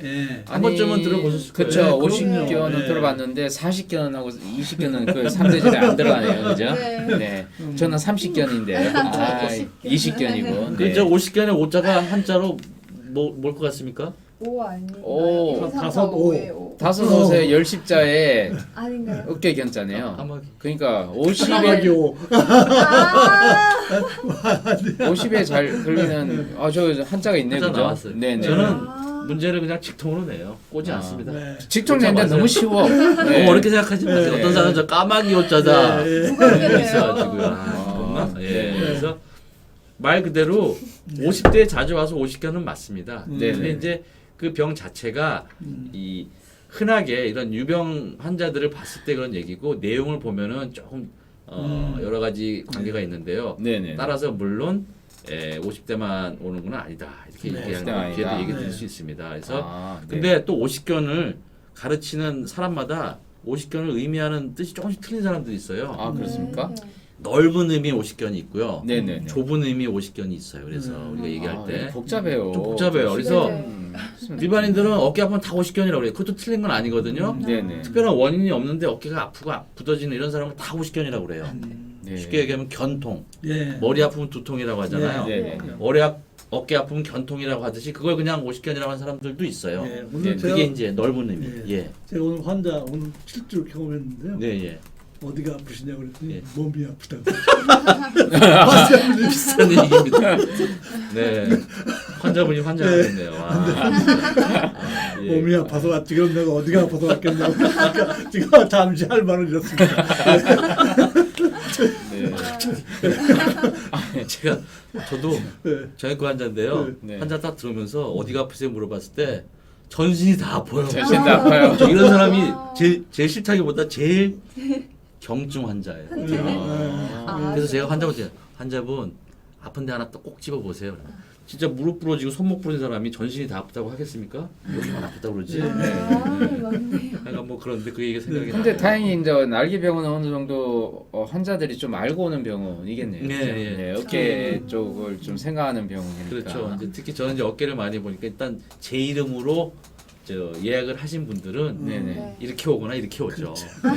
예. 한 번쯤은 들어보셨을 거예요. 그렇죠. 네, 50견은 그럼요. 들어봤는데 40견하고 20견은 그 3대절에 안 들어가네요. 그죠? 네. 네. 저는 30견인데 20견이고. 그 저 50견의 오자가 한자로 뭘 것 같습니까? 오 아닌가요? 오. 1, 2, 3, 4, 다섯, 오. 5에 5. 다섯 옷에 열 십자에 아닌가요? 어깨 견자네요. 까마귀. 그러니까 까마귀 50에 오. 아. 50에 잘 걸리는 저 한자가 있네. 한자 그죠? 나왔어요. 네, 네. 저는 아. 문제를 그냥 직통으로 내요. 꼬지 않습니다. 네. 직접 내는데 너무 쉬워. 너무 어렵게 생각하지 마세요. 네. 어떤 사람은 저 까마귀 오자다 네. 그러게요. 있어가지고요. 아, 그렇나? 예. 네. 그래서 말 그대로 50대에 자주 와서 50견은 맞습니다. 네. 근데 이제 그 병 자체가 이 흔하게 이런 유병 환자들을 봤을 때 그런 얘기고 내용을 보면은 조금 여러 가지 관계가 있는데요. 네네. 따라서 물론 50대만 오는 건 아니다. 이렇게 네, 50대만 얘기하는 아니다. 얘기 드릴 네. 수 있습니다. 그래서 네. 근데 또 50견을 가르치는 사람마다 50견을 의미하는 뜻이 조금씩 틀린 사람들이 있어요. 아 그렇습니까? 네. 넓은 의미 50견이 있고요. 네네. 좁은 의미 50견이 있어요. 그래서 우리가 얘기할 아, 때 복잡해요. 좀 복잡해요. 그래서 네. 일반인들은 어깨 아프면 다 50견이라고 그래요. 그것도 틀린 건 아니거든요. 네네. 특별한 원인이 없는데 어깨가 아프고 부러지는 이런 사람은 다 50견이라고 그래요. 네. 쉽게 얘기하면 견통, 예. 머리 아프면 두통이라고 하잖아요. 네. 어깨 아프면 견통이라고 하듯이 그걸 그냥 50견이라고 하는 사람들도 있어요. 예. 네, 오늘 제가 그게 이제 넓은 의미. 예. 제가 오늘 환자 오늘 실제로 경험했는데요. 네, 예. 어디가 아프시냐고 그랬더니 예. 몸이 아프다고. 비슷한 얘기입니다. 네. 환자분이 환자가 네. 됐네요. 아, 예. 몸이 아파서 왔지 그럼 내가 어디가 아파서 왔겠냐고. 그러니까 지금 잠시 할 말을 잃었습니다. 네. 저도 네. 정형외과 환자인데요. 네. 환자 딱 들어오면서 어디가 아프세요 물어봤을 때 전신이 다 아파요. 전신 다 아파요. 저 이런 사람이 제일 싫다기보다 제일 경증 환자예요. 아. 그래서 제가 환자분 아픈데 하나 꼭 집어보세요. 진짜 무릎 부러지고 손목 부러진 사람이 전신이 다 아프다고 하겠습니까? 여기만 아프다고 그러지. 아, 맞네요. 그러니까 뭐 그런데 그 얘기가 생각이 근데 나요. 다행히 이제 날개병은 어느 정도 환자들이 좀 알고 오는 병원이겠네요. 네, 그죠? 예. 네, 어깨 쪽을 좀 생각하는 병원이니까. 그렇죠. 이제 특히 저는 이제 어깨를 많이 보니까 일단 제 이름으로 예약을 하신 분들은 네네. 네. 이렇게 오거나 이렇게 오죠. 네.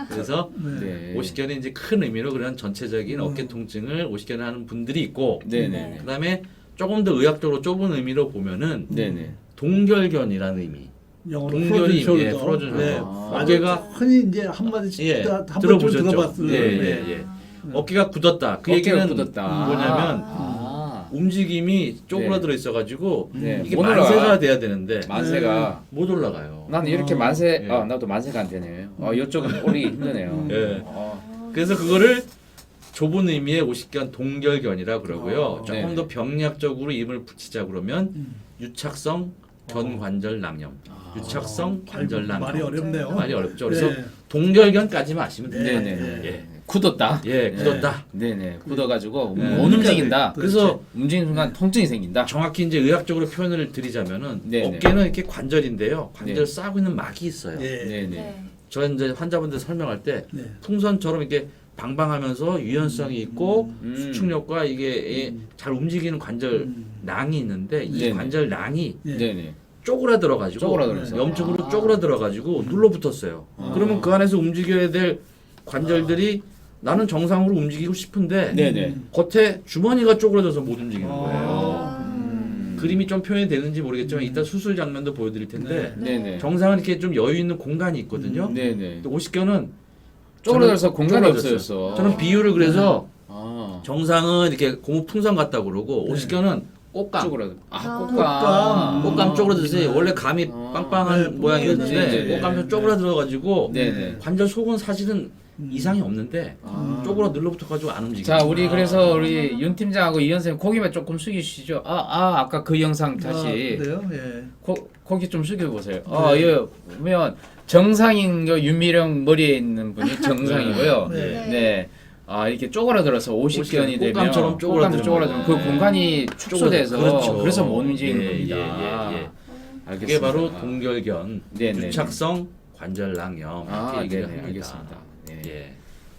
그래서 네. 50견이 이제 큰 의미로 그런 전체적인 어깨 통증을 50견을 하는 분들이 있고, 네네. 그다음에 조금 더 의학적으로 좁은 의미로 보면은 네네. 동결견이라는 의미. 영어로 동결이 프로즌 예, 숄더. 풀어주는 네. 거. 아주 어깨가 흔히 이제 한 마디씩 예, 한 번쯤 들어보셨죠? 들어봤어요. 예, 네. 예, 예. 어깨가 굳었다. 그 어깨가 얘기는 굳었다. 뭐냐면 아. 움직임이 쪼그라들어 있어가지고 네. 이게 못 만세가 올라가. 돼야 되는데 만세가 못 올라가요. 나는 이렇게 만세 예. 나도 만세가 안 되네요. 이쪽은 올리기 힘드네요. 예. 어. 그래서 그거를 좁은 의미의 50견 동결견이라 그러고요. 조금 네네. 더 병리학적으로 이름을 붙이자 그러면 유착성 견관절 낭염. 유착성 관절 낭염. 말이 어렵네요. 말이 어렵죠. 그래서 네. 동결견까지만 아시면 돼요. 네네. 예. 굳었다. 예, 굳었다. 네네. 굳어가지고 네. 못 움직인다. 그래서 움직이는 순간 통증이 생긴다. 정확히 이제 의학적으로 표현을 드리자면은 네네. 어깨는 이렇게 관절인데요. 관절 네. 싸고 있는 막이 있어요. 예. 네네. 네. 저 이제 환자분들 설명할 때 네. 풍선처럼 이렇게 방방하면서 유연성이 있고 음. 수축력과 이게 잘 움직이는 관절 낭이 있는데 이 네네. 관절 낭이 예. 네네. 쪼그라들어가지고 쪼그라들어서. 염쪽으로 아. 쪼그라들어가지고 눌러붙었어요. 아. 그러면 그 안에서 움직여야 될 관절들이 나는 정상으로 움직이고 싶은데 네네. 겉에 주머니가 쪼그라져서 못 움직이는 아. 거예요. 음. 그림이 좀 표현이 되는지 모르겠지만 이따 수술 장면도 보여드릴 텐데 네네. 정상은 이렇게 좀 여유 있는 공간이 있거든요. 네네. 50견은 쪼그라들어서 공간이 쪼그라졌어요. 없어졌어. 저는 비유를 그래서 아. 정상은 이렇게 고무 풍선 같다고 그러고 네. 50견은 꽃감. 쪼그라들. 아. 꽃감. 꽃감 쪼그라들지 원래 감이 아. 빵빵한 네, 모양이었는데 네네. 꽃감이 쪼그라들어가지고 네네. 관절 속은 사실은 이상이 없는데 아. 쪼그라 눌러붙어가지고 안 움직여요. 자, 우리 그래서 우리 윤 팀장하고 이현 선생님 고기만 조금 숙이시죠. 아까 그 영상 다시 그래요? 예. 고기 좀 숙여보세요. 이거 보면 정상인 거 윤미령 머리에 있는 분이 정상이고요. 네. 네. 이렇게 쪼그라들어서 50견이 되면 꽃감처럼 쪼그라드는 쪼그라드는 그 거예요. 공간이 축소돼서 그렇죠. 그래서 못 움직이는 예, 겁니다. 예, 예, 예. 알겠습니다. 그게 바로 동결견, 네네. 유착성 관절 낭염 이렇게 얘기를 네네, 합니다. 알겠습니다. 네. 예.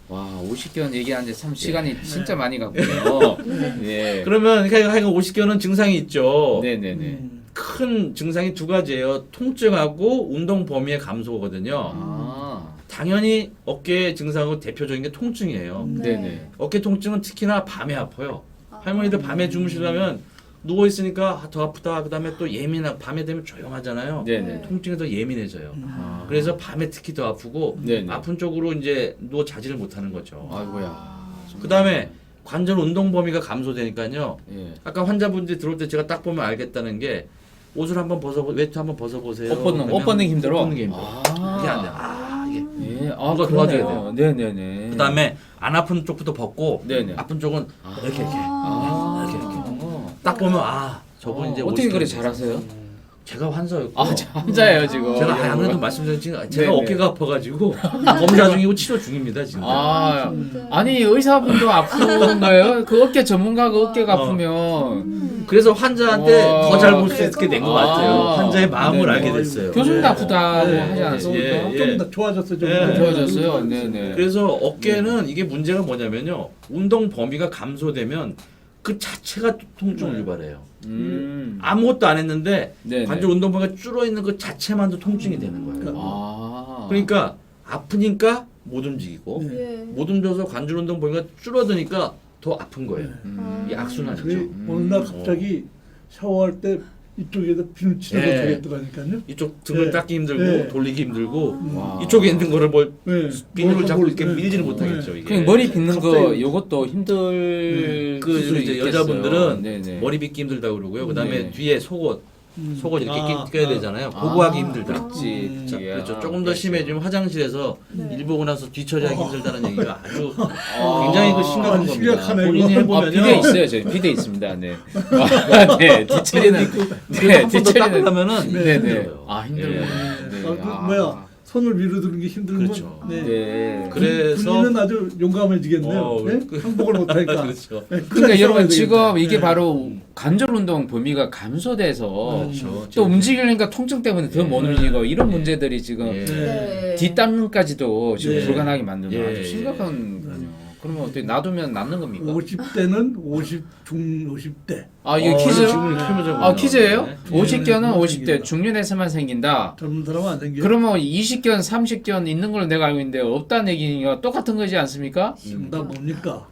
와, 50견 얘기하는데 참 시간이 진짜 많이 갔군요. 네. 그러면 하여간 50견은 증상이 있죠. 네네네. 큰 증상이 두 가지예요. 통증하고 운동 범위의 감소거든요. 아. 당연히 어깨 증상은 대표적인 게 통증이에요. 네네. 어깨 통증은 특히나 밤에 아파요. 할머니들 밤에 주무시려면 누워 있으니까 더 아프다. 그다음에 또 예민하고 밤에 되면 조용하잖아요. 네네. 통증이 더 예민해져요. 아. 그래서 밤에 특히 더 아프고 네네. 아픈 쪽으로 이제 누워 자지를 못하는 거죠. 아이고야. 그다음에 관절 운동 범위가 감소되니까요. 예. 아까 환자분들이 들어올 때 제가 딱 보면 알겠다는 게 옷을 한번 외투 한번 벗어보세요. 옷 벗는 게 힘들어. 옷 벗는 게 힘들어. 아. 이게 안 돼. 아 이게. 예. 아, 누가 도와줘야 그러네요. 네네네. 그다음에 안 아픈 쪽부터 벗고 네네. 아픈 쪽은 이렇게 아. 이렇게. 딱 보면 저분 이제 어떻게 그래 50 잘하세요? 제가 환자였고 아, 혼자예요 지금. 제가 아무래도 말씀드렸지만 제가 네네. 어깨가 아파가지고 검사 중이고 치료 중입니다 지금. 아, 진짜. 아니 의사분도 아픈 거예요? 그 어깨 전문가가 어깨가 아프면 그래서 환자한테 와. 더 잘 볼 수 있게 된 것 같아요. 아. 환자의 마음을 네네. 알게 됐어요. 교수님도 아프다고 네. 하지 않았습니까? 예. 좀 더 좋아졌어 좀. 예. 좋아졌어요. 네네. 그래서 어깨는 이게 문제가 뭐냐면요. 운동 범위가 감소되면 그 자체가 통증을 유발해요. 아무것도 안 했는데 네네. 관절 운동 범위가 줄어 있는 그 자체만도 통증이 되는 거예요. 아. 그러니까 아프니까 못 움직이고 네. 예. 못 움직여서 관절 운동 범위가 줄어드니까 더 아픈 거예요. 이 악순환이죠. 그게 어느 날 갑자기 샤워할 때 이쪽에다 비누 칠하고 네. 저기 들어가니까요. 이쪽 등을 네. 닦기 힘들고 네. 돌리기 힘들고 와. 이쪽에 있는 거를 뭘 네. 비누를 잡고 이렇게 네. 밀지를 못하겠죠. 네. 이게. 그 머리 빗는 거 갑자기- 요것도 힘들 그 수 이제 있겠어요. 여자분들은 네네. 머리 빗기 힘들다고 그러고요. 그다음에 네. 뒤에 속옷 속옷 이렇게 껴야 되잖아요. 아, 그거 하기 힘들다. 그렇지. 자, 예. 그렇죠. 아, 조금 더 그렇죠. 심해지면 화장실에서 네. 일 보고 나서 뒤처리하기 힘들다는 얘기가 아주 아. 굉장히 그 심각한 아주 겁니다. 심각하네요, 본인이 이거. 해보면요. 비대 있어요. 저희 비대 있습니다. 네. 아, 네. 뒤처리는 네, 한번 더 뒤처리는- 닦으려면은 네네. 힘들어요. 아 힘들어요. 예. 네. 그 뭐야 손을 위로 드는 게 힘들면 그렇죠. 네. 네. 그래서 군인은 아주 용감해지겠네요. 네? 항복을 못하니까. 그렇죠. 네, 그러니까 여러분 싸워야 지금 되겠네. 이게 네. 바로 관절 운동 범위가 감소돼서 그렇죠. 또 움직이려니까 통증 때문에 더 못 움직이고 이런 문제들이 지금 예. 네. 뒷담까지도 지금 네. 불가능하게 만들면 예. 아주 심각한 거요. 그러면 어떻게 놔두면 낫는 겁니까? 50대는 50대 아 이거 퀴즈? 질문이 퀴즈군요. 아 퀴즈예요? 네. 50견은 50대 생긴다. 중년에서만 생긴다. 젊은 사람은 안 생겨. 그러면 20견, 30견 있는 걸로 내가 알고 있는데 없다는 얘기가 똑같은 거지 않습니까? 정답 뭡니까?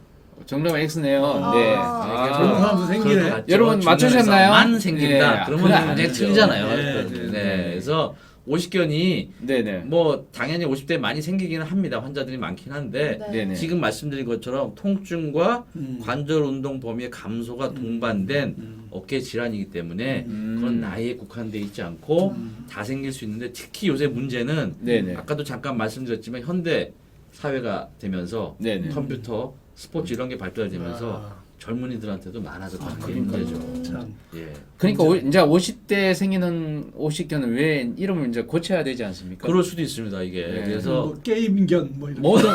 정답은 X네요. 아. 네. 아, 젊은 사람도 생기네. 그럴 것 같죠. 여러분 맞추셨나요? 만 생긴다. 예. 그러면 그건 완전히 아니죠. 틀리잖아요. 네, 네. 네. 그래서 50견이 네네. 뭐 당연히 50대 많이 생기기는 합니다. 환자들이 많긴 한데 네. 네네. 지금 말씀드린 것처럼 통증과 관절 운동 범위의 감소가 동반된 어깨 질환이기 때문에 그건 나이에 국한돼 있지 않고 다 생길 수 있는데 특히 요새 문제는 네네. 아까도 잠깐 말씀드렸지만 현대 사회가 되면서 네네. 컴퓨터, 스포츠 이런 게 발달되면서 젊은이들한테도 많아졌다는 게 문제죠. 참. 예. 그러니까 이제 50대 생기는 50견은 왜 이름을 이제 고쳐야 되지 않습니까? 그럴 수도 있습니다. 이게 네. 그래서 뭐 게임견 뭐 이런. 모든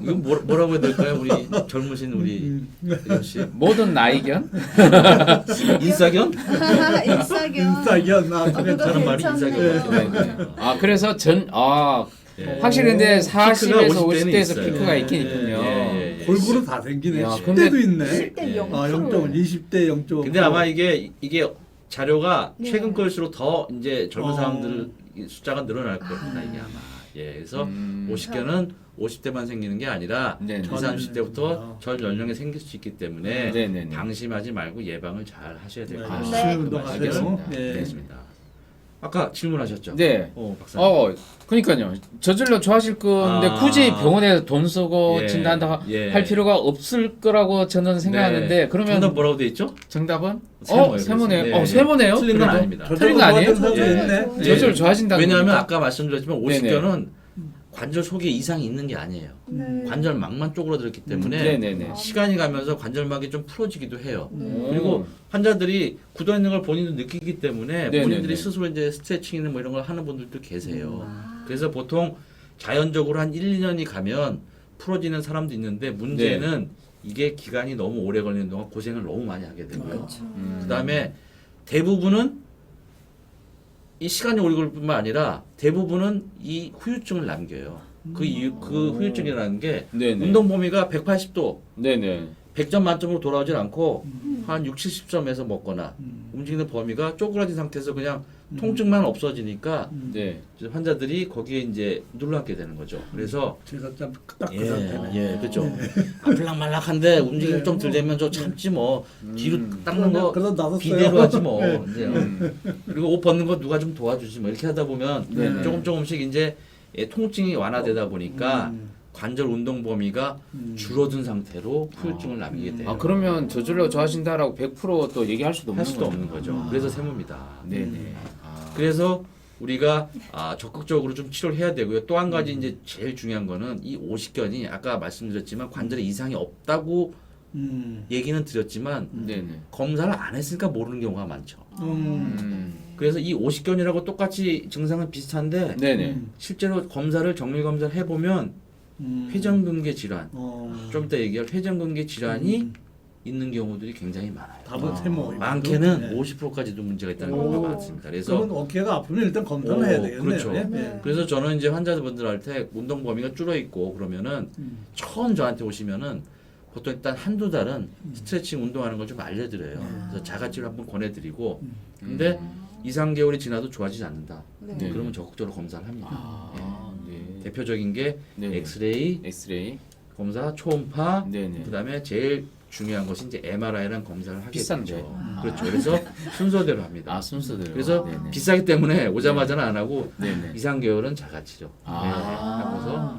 이건 뭐라고 해야 될까요? 우리 젊으신 우리 이현 씨 모든 나이견? 인싸견? 인싸견. 인싸견 아 그거 그래. 다른 말이 괜찮네. 인싸견. 아 그래서 예. 확실히 근데 40에서 50대는 50대에서 있어요. 피크가 있긴 예, 있군요. 예, 예. 골고루 다 생기네. 야, 10대도 있네. 10대 예. 0. 아 0.5, 20대 0.5. 근데 아마 이게 자료가 네. 최근 걸수록 더 이제 젊은 어. 사람들 숫자가 늘어날 겁니다. 이게 아마. 예. 그래서 50견은 50대만 생기는 게 아니라 네. 20, 30대부터 전 연령에 생길 수 있기 때문에 네네네. 방심하지 말고 예방을 잘 하셔야 될 것 네. 같습니다. 네. 운동하세요. 알겠습니다. 네. 알겠습니다. 아까 질문하셨죠? 네. 박사님. 그러니까요. 저절로 좋아질 건데 아. 굳이 병원에 돈 쓰고 예, 진단한다고 예. 할 필요가 없을 거라고 저는 생각하는데 네. 그러면 정답 뭐라고 돼 있죠? 정답은? 세모예요, 세모네요. 그래서. 네, 세모네요. 틀린 건 그래도? 아닙니다. 틀린 거 아니에요? 사람도 예. 있네. 예. 저절로 좋아진다는 왜냐하면 겁니까? 아까 말씀드렸지만 네네. 50견은 관절 속에 이상이 있는 게 아니에요. 네. 관절막만 쪼그라들었기 때문에 네네네. 시간이 가면서 관절막이 좀 풀어지기도 해요. 오. 그리고 환자들이 굳어 있는 걸 본인도 느끼기 때문에 네네네. 본인들이 스스로 이제 스트레칭이나 뭐 이런 걸 하는 분들도 계세요. 아. 그래서 보통 자연적으로 한 1, 2년이 가면 풀어지는 사람도 있는데 문제는 네. 이게 기간이 너무 오래 걸리는 동안 고생을 너무 많이 하게 되고요. 그렇죠. 그다음에 대부분은 이 시간이 오래 걸릴 뿐만 아니라 대부분은 이 후유증을 남겨요. 그 후유증이라는 게 네네. 운동 범위가 180도 네네. 100점 만점으로 돌아오질 않고 한 6, 70점에서 먹거나 움직이는 범위가 쪼그라진 상태에서 그냥 통증만 없어지니까 네. 이제 환자들이 거기에 이제 눌러앉게 되는 거죠. 그래서 제가 딱그 상태네. 예, 그렇죠. 아플락말락한데 움직임 좀 덜 되면 저 참지 뭐 뒤로 닦는 거 그래서 놔뒀어요. 비대로 하지 뭐. 네. 이제 그리고 옷 벗는 거 누가 좀 도와주지 뭐 이렇게 하다 보면 네. 조금씩 이제 통증이 완화되다 보니까 관절 운동 범위가 줄어든 상태로 후유증을 남기게 돼요. 아 그러면 저절로 좋아진다라고 100%또 얘기할 수도 없는 할 수도 거죠. 없는 거죠. 그래서 세모입니다. 네네. 아. 그래서 우리가 적극적으로 좀 치료를 해야 되고요. 또 한 가지 이제 제일 중요한 거는 이 오십견이 아까 말씀드렸지만 관절에 이상이 없다고 얘기는 드렸지만 네네. 검사를 안 했으니까 모르는 경우가 많죠. 음. 그래서 이 오십견이라고 똑같이 증상은 비슷한데 네네. 실제로 검사를 정밀 검사를 해보면 회전근개 질환, 좀 이따 얘기할 회전근개 질환이 있는 경우들이 굉장히 많아요. 답은 세모. 많게는 네. 50%까지도 문제가 있다는 오. 경우가 많습니다. 그래서 그러면 어깨가 아프면 일단 검사를 해야 되겠네요. 그렇죠. 예. 네. 그래서 저는 이제 환자분들한테 운동 범위가 줄어 있고 그러면은 처음 저한테 오시면은 보통 일단 한두 달은 스트레칭 운동하는 걸 좀 알려드려요. 그래서 자가치료 한번 권해드리고 근데 2, 3개월이 지나도 좋아지지 않는다. 네. 그러면 적극적으로 검사를 합니다. 아, 네. 대표적인 게 네네. 엑스레이 엑스레이. 검사, 초음파, 네네. 그다음에 제일 중요한 것이 이제 MRI랑 검사를 하게 비싼데. 되죠. 그렇죠. 그래서 순서대로 합니다. 아 순서대로. 그래서 네네. 비싸기 때문에 오자마자는 안 하고 네네. 2, 3개월은 자가치료 아. 하고서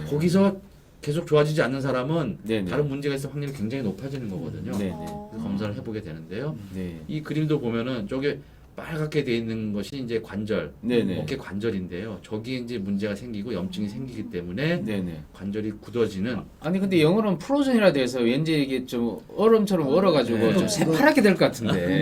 네. 거기서 계속 좋아지지 않는 사람은 네네. 다른 문제가 있을 확률이 굉장히 높아지는 거거든요. 네네. 그래서 검사를 해보게 되는데요. 네. 이 그림도 보면은 저게 빨갛게 돼 있는 것이 이제 관절, 네네. 어깨 관절인데요. 저기에 이제 문제가 생기고 염증이 생기기 때문에 네네. 관절이 굳어지는 아니 근데 영어로는 프로즌이라 돼서 왠지 이게 좀 얼음처럼 얼어가지고 네. 좀 새파랗게 될 것 같은데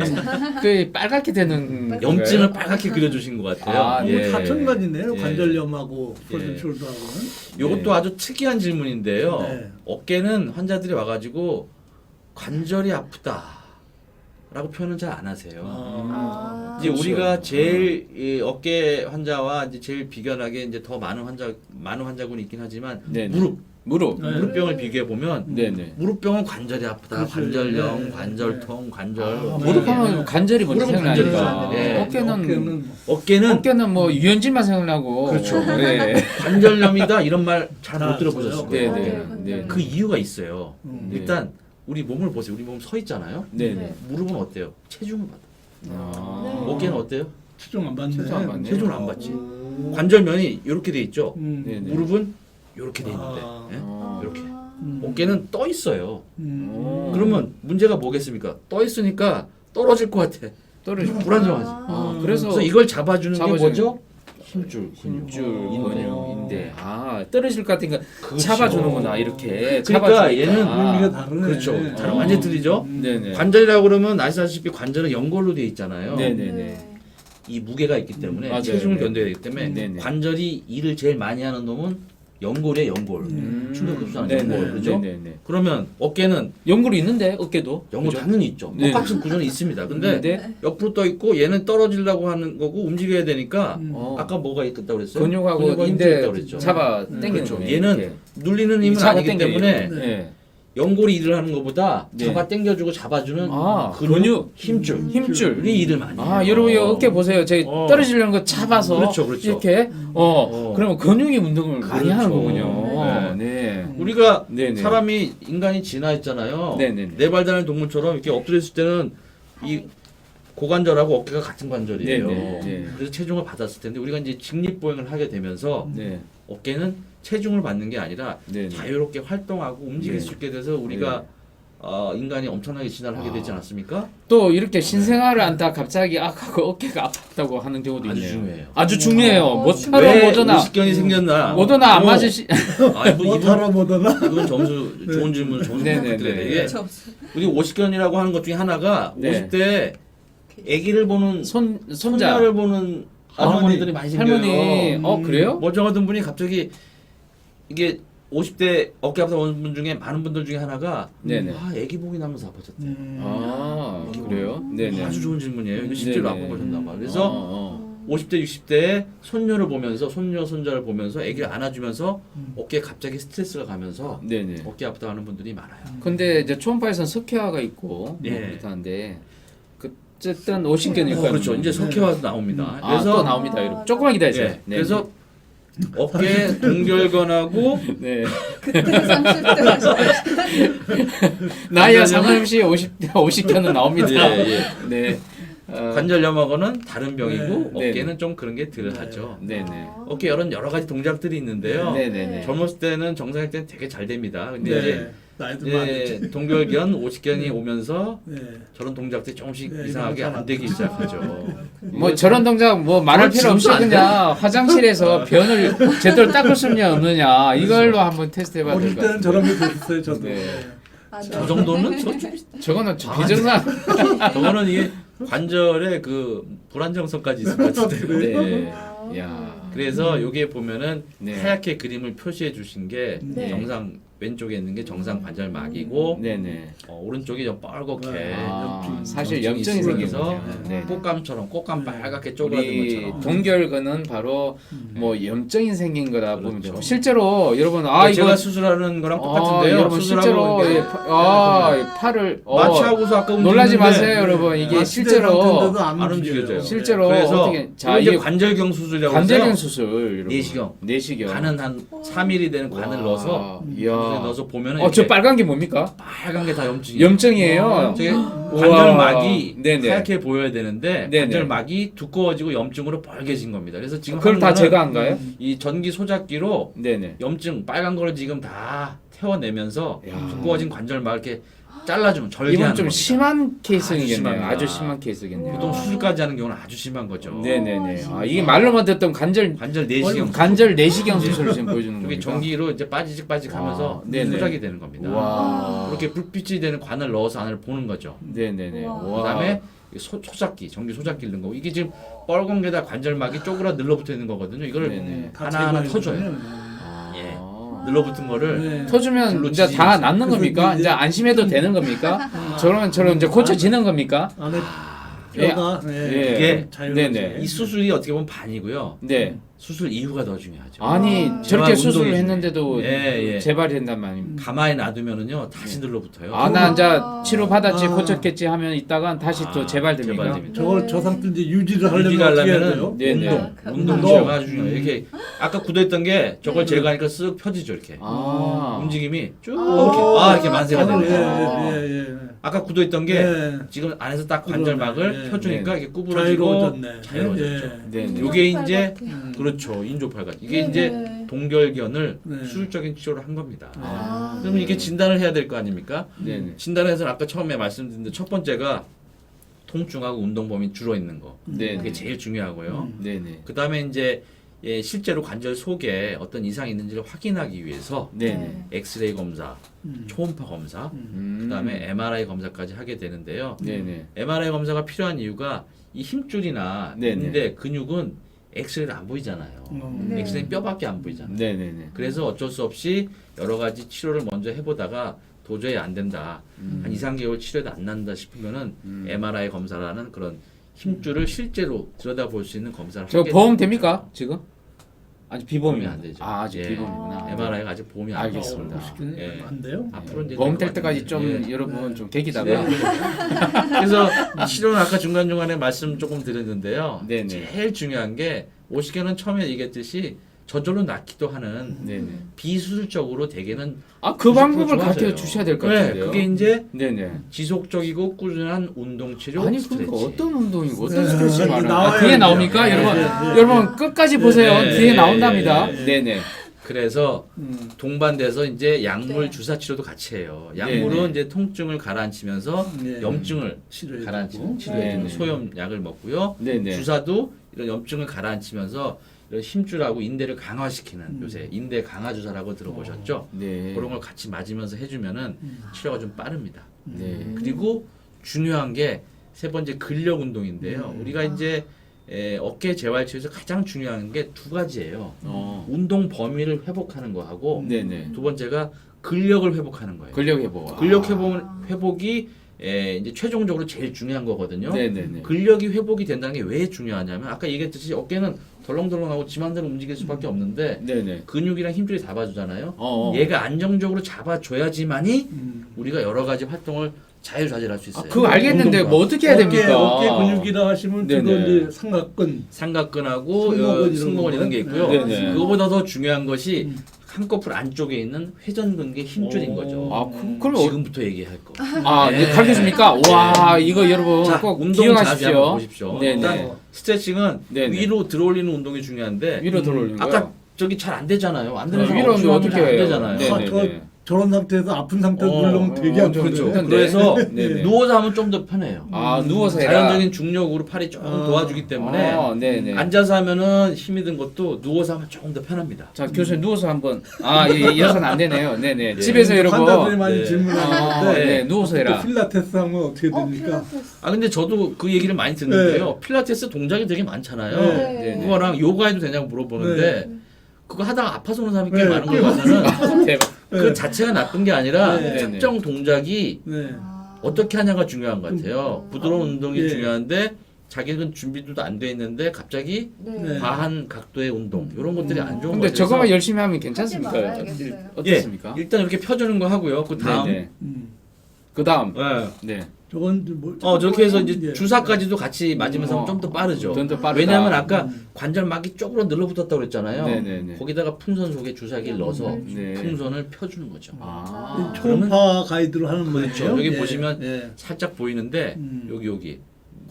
그 빨갛게 되는 염증을 빨갛게 그려주신 것 같아요. 아, 예. 사천가지네요. 예. 관절염하고 예. 프로즌 숄더하고는. 이것도 네. 아주 특이한 질문인데요. 네. 어깨는 환자들이 와가지고 관절이 아프다라고 표현은 잘 안 하세요. 아. 이제 그렇죠. 우리가 제일 이 어깨 환자와 이제 제일 비견하게 이제 더 많은 환자군이 있긴 하지만 네네. 무릎 네. 무릎병을 비교해 보면 네네. 무릎병은 관절이 아프다, 그렇죠. 관절염, 네. 관절통, 관절. 아, 무릎하면 관절이 먼저 무릎은 생각나니까 관절이죠. 네. 어깨는 어깨는 어깨는 뭐 유연질만 생각나고 그렇죠. 네. 관절염이다 이런 말 잘 못 아, 들어보셨을 네, 거예요. 네. 네. 그 이유가 있어요. 네. 일단 우리 몸을 보세요. 우리 몸 서 있잖아요. 네네. 무릎은 어때요? 체중을 받아. 아. 네. 어깨는 어때요? 체중 안 받네. 체중 안 받네. 체중을 안 받지. 관절면이 이렇게 돼 있죠. 네네. 무릎은 이렇게 돼 있는데 아. 예? 어. 이렇게. 음. 어깨는 떠 있어요. 어. 그러면 문제가 뭐겠습니까? 떠 있으니까 떨어질 것 같아. 떨어지고. 불안정하지. 아, 그래서 그래서 이걸 잡아주는 게 잡아주는- 뭐죠? 힘줄, 힘줄 근육. 근육인데 아 떨어질 것 같으니까 그렇죠. 잡아주는구나 이렇게 그러니까 잡아주니까. 얘는 의미가 다르네. 그렇죠. 다른 어. 완전히 틀리죠. 네네. 관절이라고 그러면 아시다시피 관절은 연골로 되어 있잖아요. 네네네. 이 무게가 있기 때문에 맞아요. 체중을 네. 견뎌야 되기 때문에 네네. 관절이 일을 제일 많이 하는 놈은 연골이에요, 연골. 충격급수하는 네네. 연골, 그죠? 네네네. 그러면 어깨는 연골이 있는데 어깨도. 연골 그죠? 당연히 있죠. 네. 똑같은 구조는 있습니다. 근데 네. 옆으로 떠 있고 얘는 떨어지려고 하는 거고 움직여야 되니까 어. 아까 뭐가 있다고 그랬어요? 근육하고 근육과 힘줄이 인대 있다고 그랬죠. 잡아 당기는 그렇죠. 거네. 얘는 이렇게. 눌리는 힘은 잡아 아니기 당겨요. 때문에 네. 연골이 일을 하는 것보다 네. 잡아 당겨주고 잡아주는 아, 근육, 힘줄, 힘줄이 일을 많이 해요. 아 여러분 이 어깨 보세요. 제 어. 떨어지려는 거 잡아서 그렇죠, 그렇죠. 이렇게 그러면 근육이 운동을 많이 그렇죠. 하는 거군요. 네. 네. 우리가 네네. 사람이 인간이 진화했잖아요. 네네네. 네발다는 동물처럼 이렇게 엎드려 있을 때는 이 고관절하고 어깨가 같은 관절이에요. 네네. 네. 그래서 체중을 받았을 텐데 우리가 이제 직립보행을 하게 되면서 네. 어깨는 체중을 받는 게 아니라 네네. 자유롭게 활동하고 움직일 네. 수 있게 돼서 우리가 인간이 엄청나게 진화를 하게 되지 않았습니까? 또 이렇게 신생아를 안다 갑자기 그 어깨가 아팠다고 하는 경우도 아주 있네요. 중요해요. 아주 중요해요. 못하러 왜 못하나 오십견이 생겼나? 못하나 안 맞으시. 아니, 뭐 못 알아 못 알아. 이건 점수 좋은 질문 좋은 네네네. 부탁드려요. 이게 우리 오십견이라고 하는 것 중에 하나가 네. 50대 아기를 보는 손자 손자를 보는 할머니들이 많이 생겨요. 할머니 그래요? 멀쩡하던 분이 갑자기 이게 50대 어깨 아프다 오는 분 중에 많은 분들 중에 하나가 네네. 아기 복이 나면서 아파졌대. 아 그래요? 네네. 아주 좋은 질문이에요. 이거 실제로 네네. 아파보셨나 봐. 그래서 50대 60대의 손녀를 보면서 손녀 손자를 보면서 아기를 안아주면서 어깨에 갑자기 스트레스가 가면서 네네. 어깨 아프다 하는 분들이 많아요. 근데 이제 초음파에서는 석회화가 있고 예. 뭐 그렇다는데 어쨌든 오신견일까 그렇죠. 이제 석회화도 나옵니다. 그래서 그래서 나옵니다. 여러분. 조금만 기다리세요. 예, 그래서 어깨 동결근하고 네. 그때 30대 나이와 상관없이 50견은 나옵니다. 예, 예. 네. 관절염하고는 다른 병이고 네. 어깨는 좀 그런 게 덜하죠. 네네. 어깨 여러 가지 동작들이 있는데요. 네네네. 젊었을 때는 정상일 때는 되게 잘 됩니다. 근데 네. 이제 나이 들면 안 되지. 동결견, 50견이 오면서 네. 저런 동작들이 조금씩 네, 이상하게 이거 안 되기 시작하죠. 뭐 저런 동작 뭐 말할 필요 없이 지금도 안 그냥 화장실에서 변을 제대로 닦을 수 있냐 없느냐 이걸로 한번 테스트 해봐야 될 어릴 것 때는 같아요. 저런 게 됐어요. 저도. 네. 저 정도는 저거는 비정상. 저거는 이게 관절의 그 불안정성까지 있을 것 같은데. 네. 야. 그래서 여기에 보면은 네. 하얗게 그림을 표시해 주신 게 네. 정상 왼쪽에 있는 게 정상 관절막이고 네네. 오른쪽이 좀 뻘겋게 아, 사실 염증이 염증이 생겨서 생겨서 네. 꽃감처럼 꽃감 빨갛게 쪼그라든 우리 것처럼. 동결근은 바로 뭐 염증이 생긴 거다 보면 그렇죠. 되고 실제로 여러분 아 제가 이거 수술하는 거랑 똑같은데요. 여러분 실제로 이게 팔을 마취하고서 아까 놀라지 움직이는데 마세요 여러분 이게 실제로 안 움직여져요. 실제로 그래서 어떻게 자 이게 관절경 수술이라고 관절경 해서요. 수술 여러분. 내시경. 내시경 관은 한 3mm 되는 관을 와, 넣어서 이야. 넣어서 보면은 저 이렇게 빨간 게 뭡니까? 빨간 게 다 염증이에요. 염증이에요. 저게 관절막이 네네. 하얗게 보여야 되는데 네네. 관절막이 두꺼워지고 염증으로 빨개진 겁니다. 그래서 지금 그걸 하는 다 거는 제거한가요? 이 전기 소작기로 네네. 염증 빨간 거를 지금 다 태워내면서 야. 두꺼워진 관절막 이렇게 잘라주면 절개하는 이건 좀 겁니다. 심한 케이스겠네요. 심합니다. 아주 심한 케이스겠네요. 보통 수술까지 하는 경우는 아주 심한 거죠. 네네네. 아, 이게 말로만 듣던 관절 내시경 관절 내시경 수술을 지금 보여주는 여기 겁니다. 전기로 이제 빠지직빠지직하면서 아, 네네. 소작이 되는 겁니다. 와. 그렇게 불빛이 되는 관을 넣어서 안을 보는 거죠. 네네네. 우와. 와. 그다음에 소작기, 전기 소작기를 넣은 거고 이게 지금 뻘건 게다 관절막이 쪼그라 늘러붙어 있는 거거든요. 이거를 네네. 하나하나 터줘요. 아. 예. 늘러붙은 거를 네. 터주면 불로 이제 다 지지면서. 낫는 겁니까? 이제 안심해도 되는 겁니까? 저런 이제 고쳐지는 겁니까? 안에 예. 뼈가 예. 이게 네네. 이 수술이 어떻게 보면 반이고요. 네. 수술 이후가 더 중요하죠. 아니 아. 저렇게 재발 수술을 운동이지. 했는데도 예. 재발이 된단 말입니다. 가만히 놔두면은요 다시 늘러붙어요. 아 나 이제 치료 받았지 아. 고쳤겠지 하면 이따가 다시 또 재발됩니까? 재발됩니다. 저걸 저 상태 이제 유지를 하려면 유지를 어떻게 해야 하려면은 돼요? 네, 네. 운동 운동. 치료가 아주 중요해요. 이렇게 아까 굳어있던 게 저걸 제거하니까 쓱 펴지죠 이렇게. 아. 움직임이 쭉 아. 이렇게 만세가 예, 되네요. 예. 아까 굳어있던 게 예. 지금 안에서 딱 관절막을 그러네. 펴주니까 네. 이게 구부러지고 자유로워졌네. 자유로워졌죠. 네. 네. 요게 이제 음. 그렇죠 인조팔관 이게 네, 이제 네. 동결견을 네. 수술적인 치료를 한 겁니다. 아. 그러면 이게 진단을 해야 될 거 아닙니까? 네네. 진단에서 아까 처음에 말씀드린 첫 번째가 통증하고 운동 범위 줄어 있는 거 네. 그게 제일 중요하고요. 네네. 그 다음에 이제 실제로 관절 속에 어떤 이상이 있는지를 확인하기 위해서 네네. 엑스레이 검사, 초음파 검사, 그다음에 MRI 검사까지 하게 되는데요. 네네. MRI 검사가 필요한 이유가 이 힘줄이나 네네. 인대 근육은 엑스레이를 안 보이잖아요. 네. 엑스레이 뼈밖에 안 보이잖아요. 네네네. 그래서 어쩔 수 없이 여러 가지 치료를 먼저 해보다가 도저히 안 된다. 한 2, 3개월 치료도 안 난다 싶으면은 MRI 검사라는 그런 힘줄을 실제로 들여다볼 수 있는 검사를 저 하게 보험 됩니다. 됩니까 지금? 아직 비보험이 보험이 안 되죠. 아 아직 예. 비보험이구나. MRI가 아직 보험이 안 알겠습니다. 됐습니다. 예. 안 돼요? 앞으로 이제 보험 될 될 것 때까지 좀 같은데. 예. 여러분 네. 좀 계기다가. 그래서 치료는 아까 중간중간에 말씀 조금 드렸는데요. 네네. 제일 중요한 게 오시견은 처음에 얘기했듯이 저절로 낫기도 하는 네네. 비수술적으로 대개는 아그 방법을 90% 가르쳐 좋아져요. 주셔야 될 것 네, 같은데요. 그게 이제 네네. 지속적이고 꾸준한 운동 치료 아니 스트레치. 그러니까 어떤 운동이고 어떤 네, 스트레치 여기 말하는 나와요, 뒤에 여기. 나옵니까 네, 여러분? 네, 네, 여러분 끝까지 보세요. 네, 뒤에 네, 나온답니다. 네, 네. 네네. 그래서 동반돼서 이제 약물 네. 주사 치료도 같이 해요. 네, 약물은 네. 이제 통증을 가라앉히면서 네. 염증을 치료해 가라앉히는 주고. 치료에 네, 네. 소염약을 먹고요. 네네. 주사도 이런 염증을 가라앉히면서 이런 힘줄하고 인대를 강화시키는 요새 인대 강화 주사라고 들어보셨죠? 네. 그런 걸 같이 맞으면서 해주면은 치료가 좀 빠릅니다. 네. 그리고 중요한 게 세 번째 근력 운동인데요. 우리가 이제 어깨 재활 치료에서 가장 중요한 게 두 가지예요. 운동 범위를 회복하는 거하고 네네. 두 번째가 근력을 회복하는 거예요. 근력 회복. 근력 회복이 이제 최종적으로 제일 중요한 거거든요. 네네네. 근력이 회복이 된다는 게 왜 중요하냐면 아까 얘기했듯이 어깨는 덜렁덜렁하고 지 맘대로 움직일 수밖에 없는데 네네. 근육이랑 힘줄이 잡아주잖아요. 어. 얘가 안정적으로 잡아줘야지만이 우리가 여러 가지 활동을 자율자재할 수 있어요. 그거 알겠는데 뭐 어떻게 해야 됩니까? 어깨 근육이라 하시면 주로 네네. 이제 삼각근, 삼각근하고 승모근 승모근 이런 게 있고요. 네네. 그거보다 더 중요한 것이 한꺼풀 안쪽에 있는 회전근개 힘줄인 거죠. 아, 그럼 지금부터 얘기할 거. 네, 가르쳐줍니까? 와, 이거 여러분 자, 꼭 운동 자세 한번 기억하십시오. 보십시오. 네네. 일단 스트레칭은 네네. 위로 들어올리는 운동이 중요한데 위로 들어올리는 거요? 아까 저기 잘 안 되잖아요. 안 되는 네, 사람 위로 없으면 어떻게 안 해요? 되잖아요. 네네. 저런 상태에서 아픈 상태에서 물르면 되게 완전 아프죠. 좋던데. 그래서 네네. 누워서 하면 좀 더 편해요. 아, 누워서 해라. 자연적인 중력으로 팔이 조금 도와주기 때문에 네네. 앉아서 하면은 힘이 든 것도 누워서 하면 조금 더 편합니다. 자, 교수님 누워서 한번. 일어서는 안 되네요. 네네. 집에서 환자들이 여러분. 많이 네. 질문하는데 네, 누워서 해라. 필라테스 하면 어떻게 됩니까? 필라테스. 아 근데 저도 그 얘기를 많이 듣는데요. 필라테스 동작이 되게 많잖아요. 네. 네. 그거랑 요가해도 되냐고 물어보는데 그거 하다가 아파서 오는 사람이 꽤 네. 많은 거 같아서는 대박. 그 자체가 나쁜 게 아니라 네. 특정 동작이 네. 어떻게 하냐가 중요한 것 같아요. 부드러운 운동이 예. 중요한데 자기는 준비도 안 돼 있는데 갑자기 네. 과한 각도의 운동 이런 것들이 안 좋은 근데 거죠. 저거만 그래서 열심히 하면 괜찮습니까? 하지 말아야겠어요. 어떻습니까? 일단 이렇게 펴주는 거 하고요. 그 다음 네네. 그 다음. 네. 네. 저건 뭐 저렇게 해서 이제 예. 주사까지도 같이 맞으면서 하면 좀 더 빠르죠. 좀 더 빠르다. 왜냐하면 아까 관절막이 쪽으로 늘러붙었다고 그랬잖아요. 네네네. 거기다가 풍선 속에 주사기를 넣어서 네. 풍선을 펴주는 거죠. 아. 초음파 가이드로 하는 그렇죠. 거예요. 여기 예. 보시면 예. 살짝 보이는데 음. 여기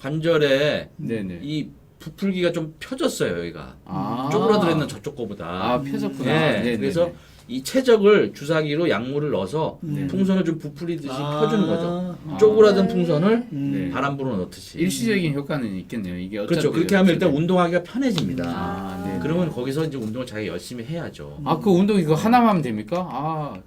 관절에 네네. 이 부풀기가 좀 펴졌어요. 여기가 아. 쪼그라들어 있는 저쪽 거보다. 아, 펴졌구나. 네. 네네네. 그래서 이 최적을 주사기로 약물을 넣어서 네. 풍선을 좀 부풀리듯이 펴주는 거죠. 아. 쪼그라든 풍선을 네. 바람 불어 넣듯이. 일시적인 효과는 있겠네요. 이게 어차피 그렇죠. 그렇게 하면 일단 운동하기가 편해집니다. 아, 네. 그러면 거기서 이제 운동을 자기가 열심히 해야죠. 그 운동 이거 하나만 하면 됩니까?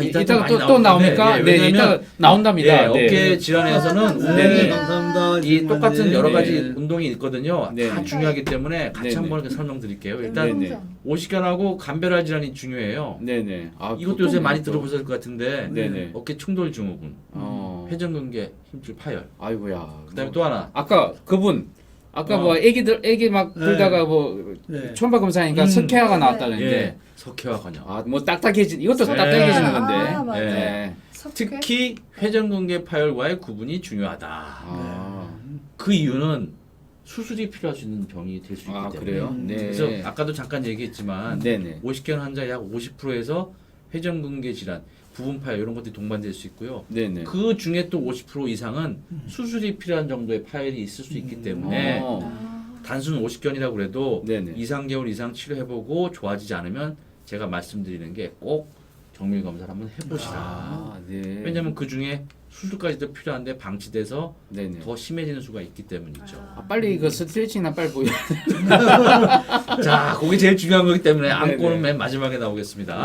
이따가 이따가 또 나옵니까? 네, 이따가 나온답니다. 네. 어깨 질환에서는 네, 운동이 감사합니다. 이 똑같은 여러 가지 네. 운동이 있거든요. 네. 다 중요하기 때문에 같이 네. 한번 이렇게 설명드릴게요. 일단 네. 오십견하고 간별화 질환이 중요해요. 네네. 이것도 요새 많이 들어보실 것 같은데 네네. 어깨 충돌 증후군, 회전근개 힘줄 파열. 아이고야. 그다음에 또 하나 아까 그분 뭐 애기 막 네. 불다가 뭐 네. 초음파 검사니까 석회화가 나왔다는데 예, 석회화 관여. 뭐 딱딱해진 이것도 네. 딱딱해지는 건데. 아, 맞아요. 네. 특히 회전근개 파열과의 구분이 중요하다. 아, 그 이유는 수술이 필요할 수 있는 병이 될 수 있기 때문에. 그래요? 네. 그래서 아까도 잠깐 얘기했지만 네네. 50견 환자 약 50%에서 회전근개 질환, 부분 파열 이런 것들이 동반될 수 있고요. 네네. 그 중에 또 50% 이상은 수술이 필요한 정도의 파열이 있을 수 있기 때문에 단순 50견이라고 그래도 네네. 2, 3개월 이상 치료해보고 좋아지지 않으면 제가 말씀드리는 게 꼭 정밀 검사를 한번 해보시라. 네. 왜냐하면 그 중에 수술까지도 필요한데 방치돼서 네네. 더 심해지는 수가 있기 때문이죠. 빨리 그 스트레칭이나 빨리 보여. 자, 그게 제일 중요한 거기 때문에 네네. 안고는 맨 마지막에 나오겠습니다. 네.